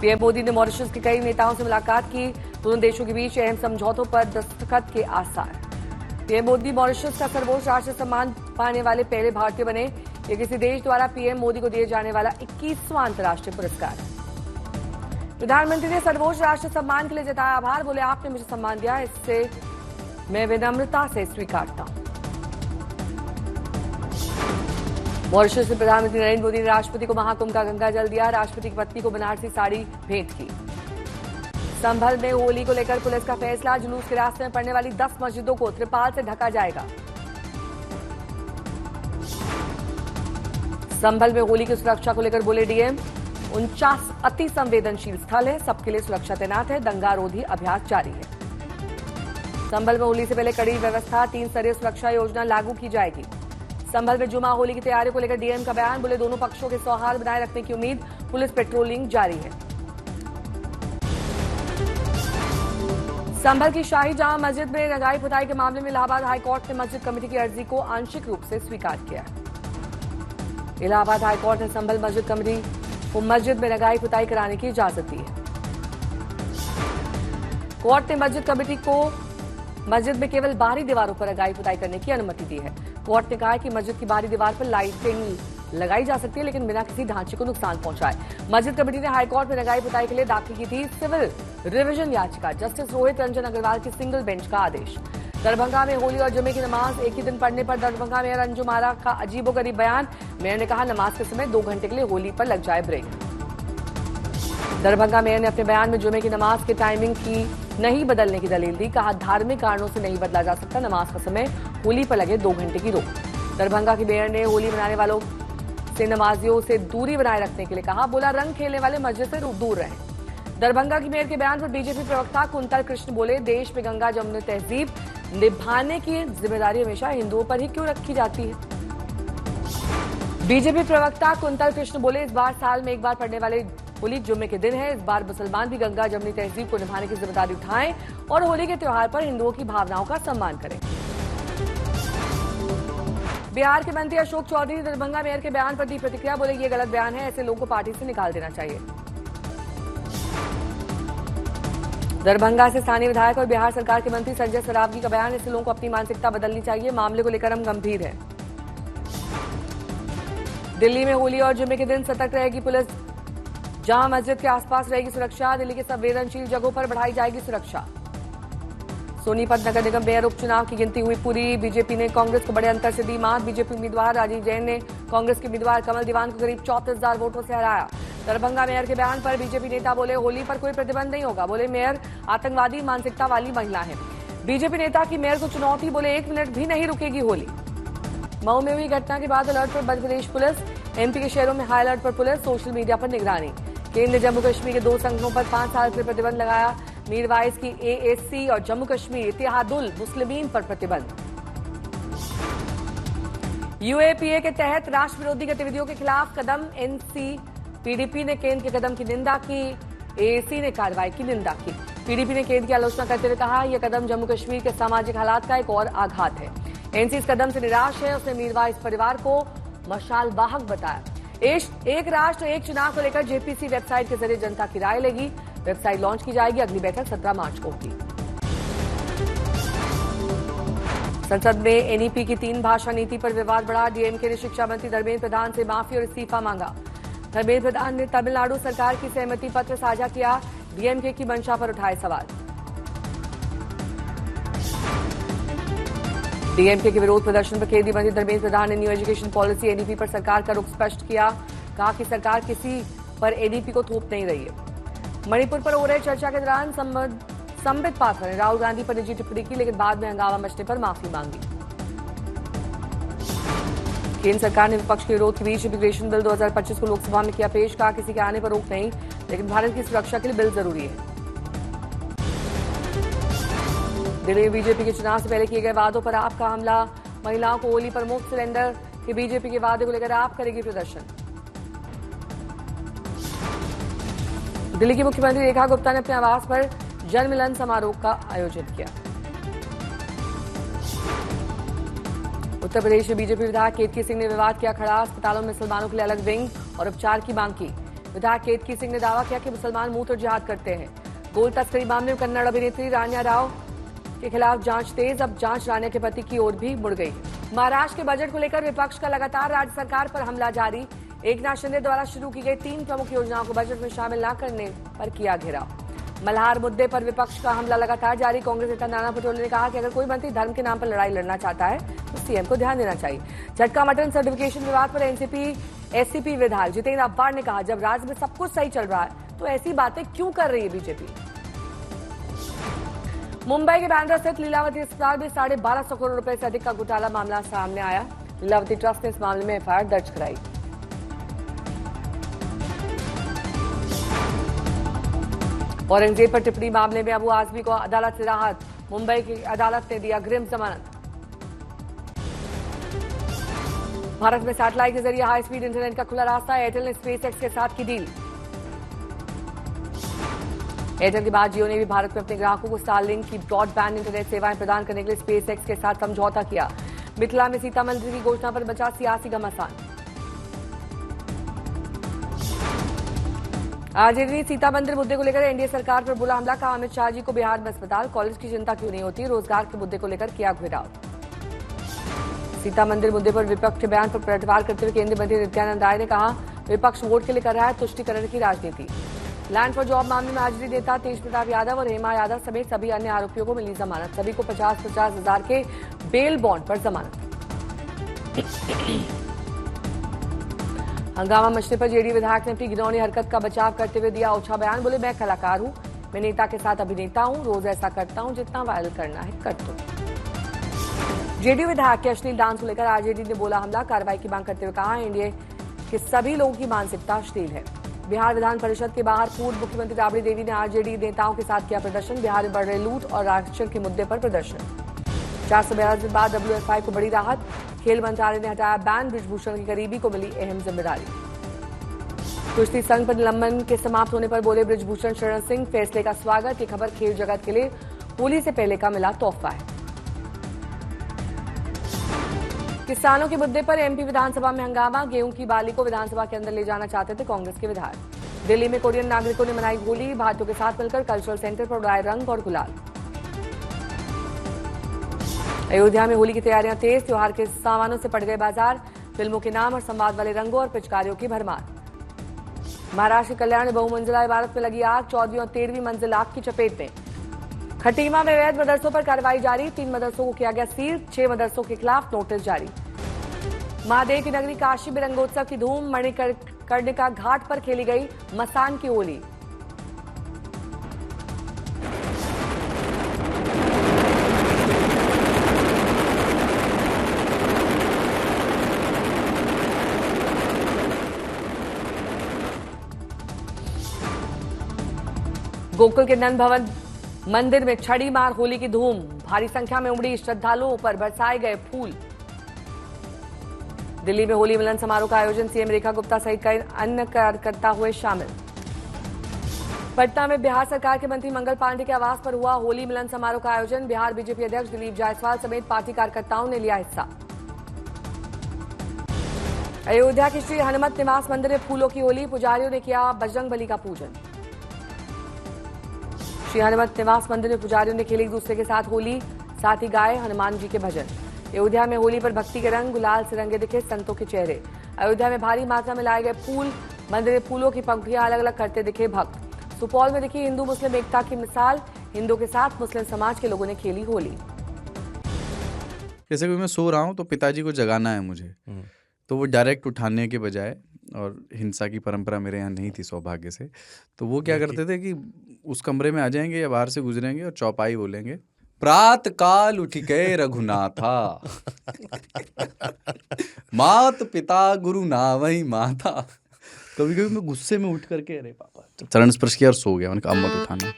PM Modi ने Mauritius के कई नेताओं से मुलाकात की। दोनों देशों के बीच अहम समझौतों पर दस्तखत के आसार। पीएम मोदी मॉरिशस का सर्वोच्च राष्ट्रीय सम्मान पाने वाले पहले भारतीय बने। ये किसी देश द्वारा पीएम मोदी को दिए जाने वाला 21वां अंतर्राष्ट्रीय पुरस्कार। प्रधानमंत्री ने सर्वोच्च राष्ट्रीय सम्मान के लिए जताया आभार। बोले, आपने मुझे सम्मान दिया, इससे मैं विनम्रता से स्वीकारता हूं। मॉरिशस में प्रधानमंत्री नरेंद्र मोदी ने राष्ट्रपति को महाकुंभ का गंगा जल दिया। राष्ट्रपति की पत्नी को बनारसी साड़ी भेंट की। संभल में होली को लेकर पुलिस का फैसला। जुलूस के रास्ते में पड़ने वाली 10 मस्जिदों को त्रिपाल से ढका जाएगा। संभल में होली की सुरक्षा को लेकर बोले डीएम, 49 अति संवेदनशील स्थल है, सबके लिए सुरक्षा तैनात है। दंगारोधी अभ्यास जारी है। संभल में होली से पहले कड़ी व्यवस्था, 3 स्तरीय सुरक्षा योजना लागू की जाएगी। संभल में जुमा होली की तैयारियों को लेकर डीएम का बयान। बोले, दोनों पक्षों के सौहार्द बनाए रखने की उम्मीद। पुलिस पेट्रोलिंग जारी है। संभल की शाही जामा मस्जिद में रंगाई पुताई के मामले में इलाहाबाद हाईकोर्ट ने मस्जिद कमेटी की अर्जी को आंशिक रूप से स्वीकार किया। इलाहाबाद हाईकोर्ट ने संभल मस्जिद कमेटी को मस्जिद में रंगाई पुताई कराने की इजाजत दी है। कोर्ट ने मस्जिद कमेटी को मस्जिद में केवल बाहरी दीवारों पर रंगाई पुताई करने की अनुमति दी है। कोर्ट ने कहा कि मस्जिद की बाहरी दीवार पर लाइटिंग लगाई जा सकती है, लेकिन बिना किसी ढांचे को नुकसान पहुंचाए। मस्जिद कमेटी ने हाईकोर्ट में रंगाई पुताई के लिए दाखिल की थी सिविल रिवीजन याचिका। जस्टिस रोहित रंजन अग्रवाल की सिंगल बेंच का आदेश। दरभंगा में होली और जुमे की नमाज एक ही दिन पढ़ने पर दरभंगा मेयर अंजुम आरा का अजीबोगरीब बयान। मेयर ने कहा, नमाज के समय 2 घंटे के लिए होली पर लग जाए ब्रेक। दरभंगा मेयर ने अपने बयान में जुमे की नमाज के टाइमिंग की नहीं बदलने की दलील दी। कहा, धार्मिक कारणों से नहीं बदला जा सकता। नमाज का समय होली पर लगे 2 घंटे की रोक। दरभंगा की मेयर ने होली मनाने वालों से नमाजियों से दूरी बनाए रखने के लिए कहा। बोला, रंग खेलने वाले मस्जिद से दूर रहें। दरभंगा की मेयर के बयान पर बीजेपी प्रवक्ता कुंतल कृष्ण बोले, देश में गंगा जमुना तहजीब निभाने की जिम्मेदारी हमेशा हिंदुओं पर ही क्यों रखी जाती है। बीजेपी प्रवक्ता कुंतल कृष्ण बोले, इस बार साल में एक बार पड़ने वाले होली जुम्मे के दिन है। इस बार मुसलमान भी गंगा जमुनी तहजीब को निभाने की जिम्मेदारी उठाएं और होली के त्योहार पर हिंदुओं की भावनाओं का सम्मान करें। बिहार के मंत्री अशोक चौधरी ने दरभंगा मेयर के बयान पर दी प्रतिक्रिया। बोले, ये गलत बयान है, ऐसे लोगों को पार्टी से निकाल देना चाहिए। दरभंगा से स्थानीय विधायक और बिहार सरकार के मंत्री संजय सरावगी का बयान। ऐसे लोगों को अपनी मानसिकता बदलनी चाहिए। मामले को लेकर हम गंभीर हैं। दिल्ली में होली और जुम्मे के दिन सतर्क रहेगी पुलिस। जहां मस्जिद के आसपास रहेगी सुरक्षा। दिल्ली के संवेदनशील जगहों पर बढ़ाई जाएगी सुरक्षा। सोनीपत नगर निगम मेयर उपचुनाव की गिनती हुई पूरी। बीजेपी ने कांग्रेस को बड़े अंतर से दी मात। बीजेपी उम्मीदवार राजीव जैन ने कांग्रेस के उम्मीदवार कमल दीवान को करीब 34,000 वोटों से हराया। दरभंगा मेयर के बयान पर बीजेपी नेता बोले, होली पर कोई प्रतिबंध नहीं होगा। बोले, मेयर आतंकवादी मानसिकता वाली महिला है। बीजेपी नेता की मेयर को चुनौती। बोले, 1 मिनट भी नहीं रुकेगी होली। मऊ में हुई घटना के बाद अलर्ट पर मध्य प्रदेश पुलिस। एमपी के शहरों में हाई अलर्ट पर पुलिस। सोशल मीडिया पर निगरानी। केंद्र ने जम्मू कश्मीर के 2 संगठनों पर 5 साल के लिए प्रतिबंध लगाया। मीरवाइज की एएससी और जम्मू कश्मीर इत्तेहादुल मुस्लिमीन पर प्रतिबंध। यूएपीए के तहत राष्ट्र विरोधी गतिविधियों के खिलाफ कदम। एनसीपीडीपी ने केंद्र के कदम की निंदा की। एएसी ने कार्रवाई की निंदा की। पीडीपी ने केंद्र की आलोचना करते हुए कहा, यह कदम जम्मू कश्मीर के सामाजिक हालात का एक और आघात है। एनसी इस कदम से निराश है। उसने मीरवाइज परिवार को मशाल वाहक बताया। एक राष्ट्र एक चुनाव को लेकर जेपीसी वेबसाइट के जरिए जनता की राय लेगी। वेबसाइट लॉन्च की जाएगी। अगली बैठक 17 मार्च को होगी। संसद में एनईपी की 3 भाषा नीति पर विवाद बढ़ा। डीएमके ने शिक्षा मंत्री धर्मेंद्र प्रधान से माफी और इस्तीफा मांगा। धर्मेंद्र प्रधान ने तमिलनाडु सरकार की सहमति पत्र साझा किया। डीएमके की मंशा पर उठाए सवाल। डीएमके के विरोध प्रदर्शन पर केंद्रीय मंत्री धर्मेंद्र प्रधान ने न्यू एजुकेशन पॉलिसी एनईपी पर सरकार का रुख स्पष्ट किया। कहा कि सरकार किसी पर एनईपी को थोप नहीं रही है। मणिपुर पर हो रहे चर्चा के दौरान संबित पात्रा ने राहुल गांधी पर निजी टिप्पणी की, लेकिन बाद में हंगामा मचने पर माफी मांगी। केंद्र सरकार ने विपक्ष के विरोध के बीच इमिग्रेशन बिल 2025 को लोकसभा में किया पेश। कहा, किसी के आने पर रोक नहीं, लेकिन भारत की सुरक्षा के लिए बिल जरूरी है। दिल्ली में बीजेपी के चुनाव से पहले किए गए वादों पर आप का हमला। महिलाओं को होली पर मुफ्त सिलेंडर के बीजेपी के वादे को लेकर आप करेगी प्रदर्शन। दिल्ली की मुख्यमंत्री रेखा गुप्ता ने अपने आवास पर जन मिलन समारोह का आयोजन किया। उत्तर प्रदेश में बीजेपी विधायक केतकी सिंह ने विवाद किया खड़ा। अस्पतालों में मुसलमानों के लिए अलग विंग और उपचार की मांग की। विधायक केतकी सिंह ने दावा किया कि मुसलमान मुंह तो जिहाद करते हैं। गोल तस्करी मामले में कन्नड़ अभिनेत्री रान्या राव के खिलाफ जांच तेज, अब जांच रान्या के पति की ओर भी मुड़ गई। महाराष्ट्र के बजट को लेकर विपक्ष का लगातार राज्य सरकार पर हमला जारी। एकनाथ शिंदे द्वारा शुरू की गई 3 प्रमुख योजनाओं को बजट में शामिल न करने पर किया घेराव। मल्हार मुद्दे पर विपक्ष का हमला लगातार जारी। कांग्रेस नेता नाना पटोले ने कहा कि अगर कोई मंत्री धर्म के नाम पर लड़ाई लड़ना चाहता है तो सीएम को ध्यान देना चाहिए। झटका मटन सर्टिफिकेशन विवाद पर एनसीपी एससीपी विधायक जितेंद्र अब्बार ने कहा, जब राज्य में सब कुछ सही चल रहा है तो ऐसी बातें क्यों कर रही है बीजेपी। मुंबई के बांद्रा स्थित लीलावती अस्पताल में 1250 करोड़ रुपए से अधिक का घोटाला मामला सामने आया। लीलावती ट्रस्ट ने इस मामले में एफआईआर दर्ज कराई। औरंगजेब पर टिप्पणी मामले में अबू आजमी को अदालत से राहत। मुंबई की अदालत ने दिया अग्रिम जमानत। भारत में सैटेलाइट के जरिए हाई स्पीड इंटरनेट का खुला रास्ता। एयरटेल ने स्पेसएक्स के साथ की डील। एयरटेल के बाद जियो ने भी भारत में अपने ग्राहकों को स्टारलिंक की ब्रॉडबैंड इंटरनेट सेवाएं प्रदान करने के लिए स्पेसएक्स के साथ समझौता किया। मिथिला में सीता मंदिर की घोषणा पर बचा सियासी घमासान। आरजेडी ने सीता मंदिर मुद्दे को लेकर एनडीए सरकार पर बोला हमला। कहा, अमित शाह जी को बिहार में अस्पताल कॉलेज की चिंता क्यों नहीं होती। रोजगार के मुद्दे को लेकर किया घेराव। सीता मंदिर मुद्दे पर विपक्ष के बयान पर पलटवार करते हुए केंद्रीय मंत्री नित्यानंद राय ने कहा, विपक्ष वोट के लिए कर रहा है तुष्टीकरण की राजनीति। लैंड फॉर जॉब मामले में आरजेडी नेता तेज प्रताप यादव और हेमा यादव समेत सभी अन्य आरोपियों को मिली जमानत। सभी को 50-50 हजार के बेल बॉन्ड पर जमानत। हंगामा मचने पर जेडीयू विधायक ने अपनी घिनौनी हरकत का बचाव करते हुए दिया ओछा बयान। बोले, मैं कलाकार हूं, मैं नेता के साथ अभिनेता हूं, रोज ऐसा करता हूं, जितना वायरल करना है कर दो। जेडीयू विधायक के अश्लील डांस को लेकर आरजेडी ने बोला हमला। कार्रवाई की मांग करते हुए कहा, एनडीए के सभी लोगों की मानसिकता अश्लील है। बिहार विधान परिषद के बाहर पूर्व मुख्यमंत्री राबड़ी देवी ने आरजेडी नेताओं के साथ किया प्रदर्शन। बिहार में बढ़ रहे लूट और आरक्षण के मुद्दे पर प्रदर्शन। 442 दिन बाद डब्ल्यूएफआई को बड़ी राहत। खेल मंत्रालय ने हटाया बैन। बृजभूषण की करीबी को मिली अहम जिम्मेदारी। कुश्ती संघ पर निलंबन के समाप्त होने पर बोले बृजभूषण शरण सिंह, फैसले का स्वागत। ये खबर खेल जगत के लिए होली से पहले का मिला तोहफा है। किसानों के मुद्दे पर एमपी विधानसभा में हंगामा। गेहूं की बाली को विधानसभा के अंदर ले जाना चाहते थे कांग्रेस के विधायक। दिल्ली में कोरियन नागरिकों ने मनाई होली। भारतीयों के साथ मिलकर कल्चरल सेंटर पर उड़ाए रंग और गुलाल। अयोध्या में होली की तैयारियां तेज। त्योहार के सामानों से पड़ गए बाजार। फिल्मों के नाम और संवाद वाले रंगों और पिचकारियों की भरमार। महाराष्ट्र के कल्याण में बहुमंजिला इमारत में लगी आग। 14वीं और 13वीं मंजिल आग की चपेट में। खटीमा में अवैध मदरसों पर कार्रवाई जारी। 3 मदरसों को किया गया सील। 6 मदरसों के खिलाफ नोटिस जारी। महादेव की नगरी काशी में रंगोत्सव की धूम। मणिकर्णिका घाट पर खेली गई मसान की होली। गोकुल के नंद भवन मंदिर में छड़ी मार होली की धूम। भारी संख्या में उमड़ी श्रद्धालुओं पर बरसाए गए फूल। दिल्ली में होली मिलन समारोह का आयोजन। सीएम रेखा गुप्ता सहित कई अन्य कार्यकर्ता हुए शामिल। पटना में बिहार सरकार के मंत्री मंगल पांडे के आवास पर हुआ होली मिलन समारोह का आयोजन। बिहार बीजेपी अध्यक्ष दिलीप जायसवाल समेत पार्टी कार्यकर्ताओं ने लिया हिस्सा। अयोध्या के श्री हनुमत निवास मंदिर में फूलों की होली। पुजारियों ने किया बजरंगबली का पूजन। श्री हनुमत निवास मंदिर में पुजारियों ने खेली एक दूसरे के साथ होली, साथ ही गाए हनुमान जी के भजन। अयोध्या में होली पर भक्ति के रंग गुलाल से रंगे दिखे संतों के चेहरे। अयोध्या में भारी मात्रा में लाए गए फूल। मंदिर में फूलों की पंक्तियां अलग अलग करते दिखे भक्त। सुपौल में दिखी हिंदू मुस्लिम एकता की मिसाल। हिंदू के साथ मुस्लिम समाज के लोगों ने खेली होली। जैसे कि मैं सो रहा हूँ तो पिताजी को जगाना है मुझे, तो वो डायरेक्ट उठाने के बजाय, और हिंसा की परंपरा मेरे यहाँ नहीं थी सौभाग्य से, तो वो क्या करते थे कि उस कमरे में आ जाएंगे या बाहर से गुजरेंगे और चौपाई बोलेंगे, प्रात काल उठ के रघुनाथा मात पिता गुरु नावई माता। कभी कभी मैं गुस्से में उठ करके अरे पापा चरण स्पर्श किया और सो गया। मैंने कहा अब मत उठाना।